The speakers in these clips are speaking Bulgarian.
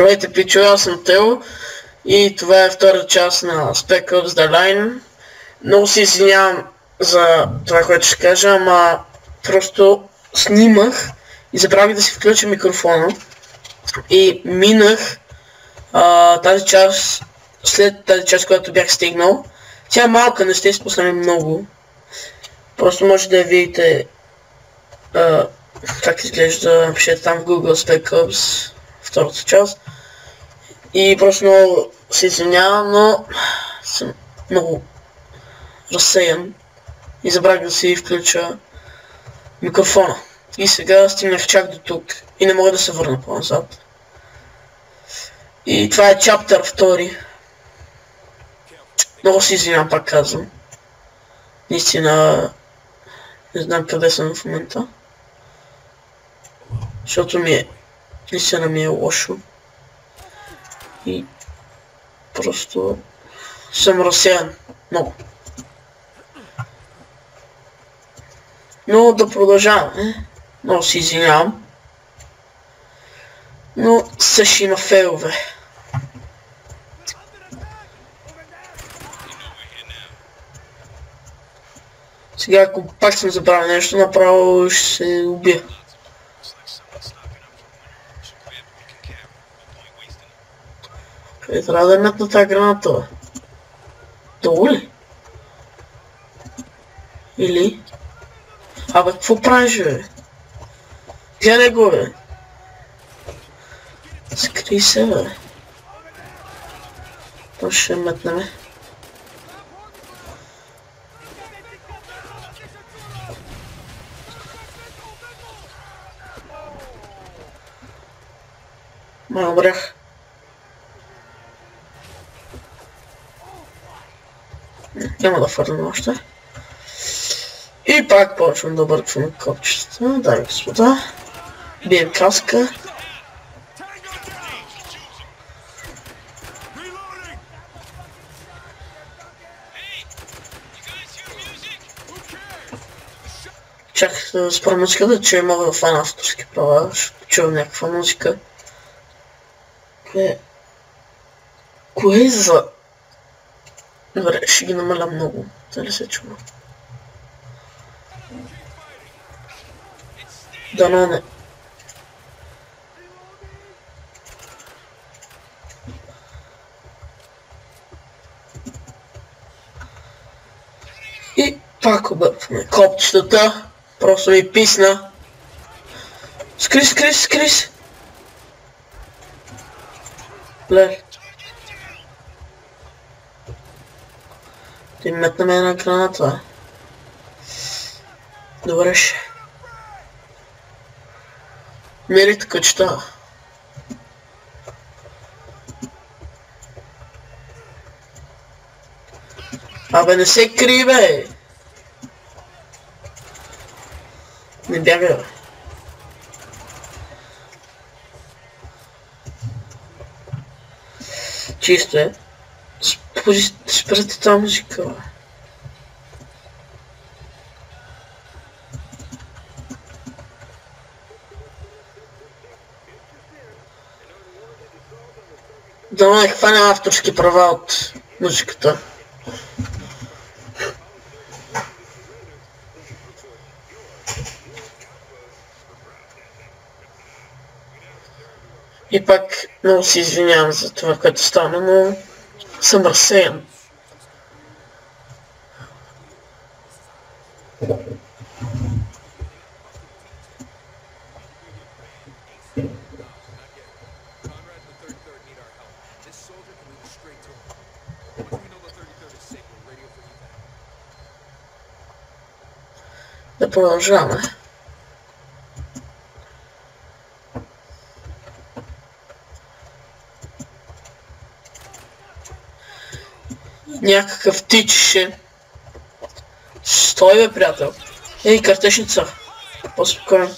Здравейте, пичове, аз съм Тео и това е втора част на Spec Ops The Line. Много се извинявам за това, което ще кажа, ама просто снимах и забравих да си включа микрофона и минах тази част, след тази част, която бях стигнал. Тя е малка, не сте изпуснали много. Просто може да я видите как изглежда, напишете там в Google Spec Ops втората част. И просто много се извинявам, но съм много разсеян и забравих да си включа микрофона. И сега стигнах чак до тук и не мога да се върна по-назад. И това е чаптър 2. Много се извинявам, пак казвам. Наистина не знам къде съм в момента. Защото наистина ми е лошо. И просто съм разсеян много. Но да продължаваме. Много се извинявам. Но също има фейлове. Сега ако пак съм забравил нещо, направо ще се убия. Трябва да метна тази граната. Долу ли? Или? Абе, какво правиш, бе? Гледай го, бе. Скри се, бе. То ще метнеме. Ма, умрях. Няма да фърлям още. И пак почвам да бърквам копчета. Дай, господа. Бием каска. Чакай да спра музика, да чуя, мога да фана авторски права. Ще чувам някаква музика. Кое е за... Добре, ще ги намаля много, дали се чува. Дано не. И пак объркваме копчетата. Просто ми писна. Скрис! Леле. Ти метнем една граната. Добре ще. Мерите къчета. Абе не се кри, бе! Не бяга, бе. Чисто е. Спрете тази музика, бе. Дано не хванем авторски права от музиката. И пак много се извинявам за това, което стана, но съм разсеян. Да продължаваме. Някакъв тичеше. Стой, бе, приятел. Ей, картешница. По-спокойно.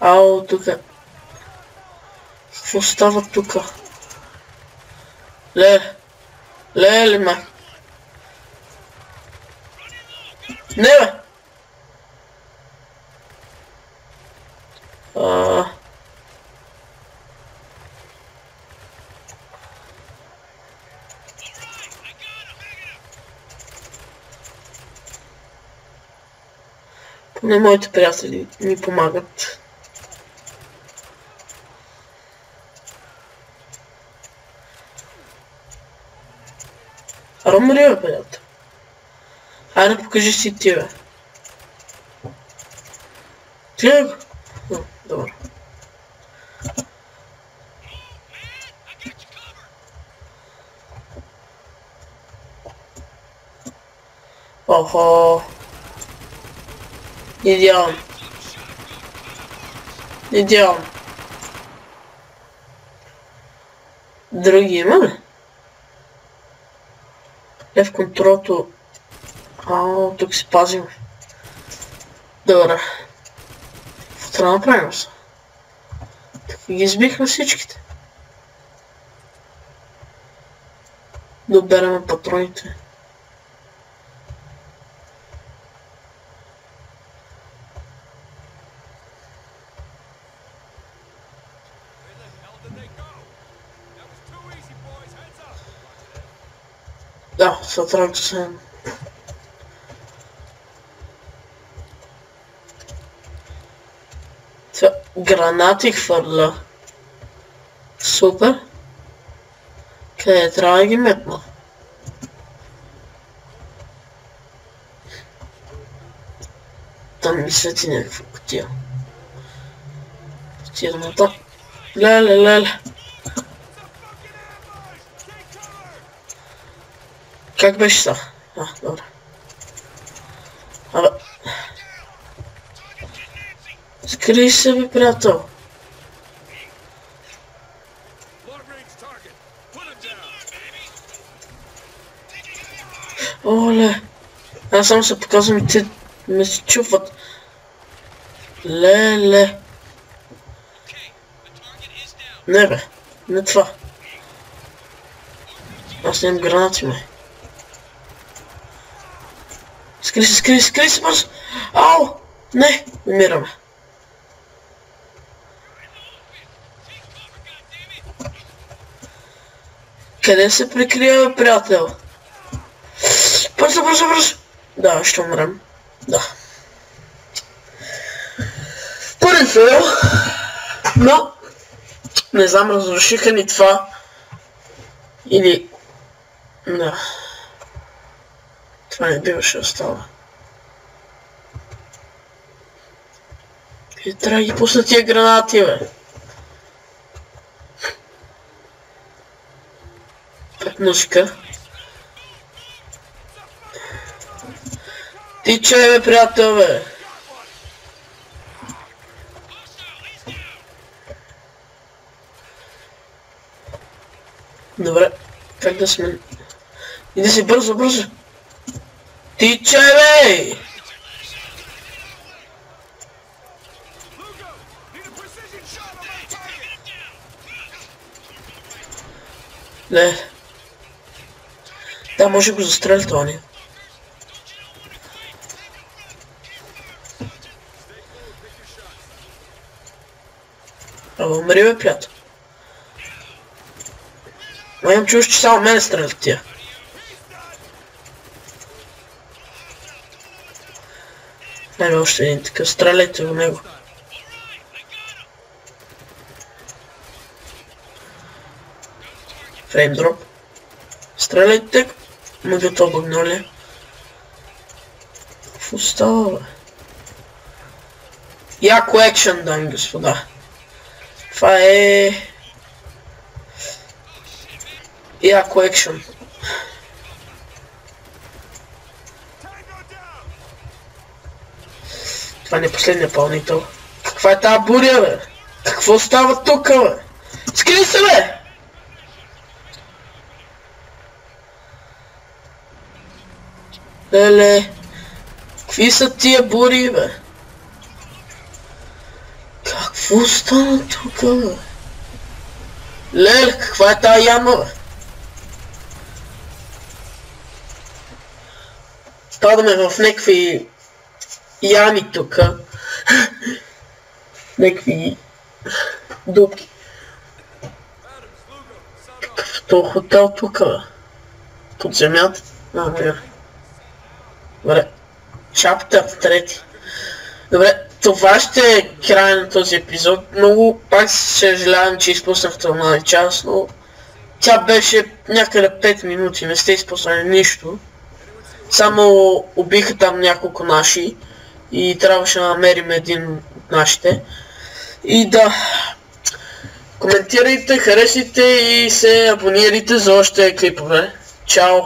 Ау, тука. Какво става тука? Леле, ма. Не, бе. Поне моите приятели ми помагат. Ром ли бе, приятел? Хайде, покажи си ти, бе. Гледай го. Добре. Охо. Идеално. Идеално. Други има ли? В контролто. Тук си пазим. Добре. Какво трябва да направим са? Така ги избихме всичките. Доберем патроните. Да, сега трябва да се... Гранати хвърля. Супер. Къде трябва да ги метна? Там ми свети някаква кутия. Кутията. Леле. Как беше са? Добре. Абе. Скрий се, бе, приятел. Оле. Аз само се показвам и те ме се чупват. Леле. Не, бе. Не това. Аз нямам гранати, ме. Скри се, бързо! Ау! Не! Умираме. Къде се прикрия, бе, приятел? Бързо! Да, ще умрем. Да. Първи фейл. Но... не знам, разрушиха ни това. Или... да. Това не биваше остава. И трябва да ги пусна тия гранати, бе. Пак музика. Ти чай, бе, приятел, бе. Добре, как да сме... иди си бързо! Ти чай, бе! Не. Да, може го застрели това ни. Абе, умри, бе, приятел. Ма имам чуваш, че само мене стрелят тия. Хайде още един такъв, стреляйте в него. Фреймдроп. Стреляйте. Мъгът обогнули. Какво става, бе? Яко екшен, дами господа. Това е... яко екшен. Това не е последния пълнител. Каква е тази буря, бе? Какво става тука, бе? Скри се, бе! Леле, какви са тия бури, бе? Какво стана тука, бе? Леле, каква е тая яма, бе? Падаме в някакви ями тука. Някакви дупки. Какъв то хотел тука, бе? Под земята? Добре. Чаптър трети. Добре, това ще е край на този епизод. Много пак съжалявам, че изпуснах това част, но тя беше някъде 5 минути, не сте изпуснали нищо. Само убиха там няколко наши и трябваше да намерим един от нашите. И да, коментирайте, харесайте и се абонирайте за още клипове. Чао!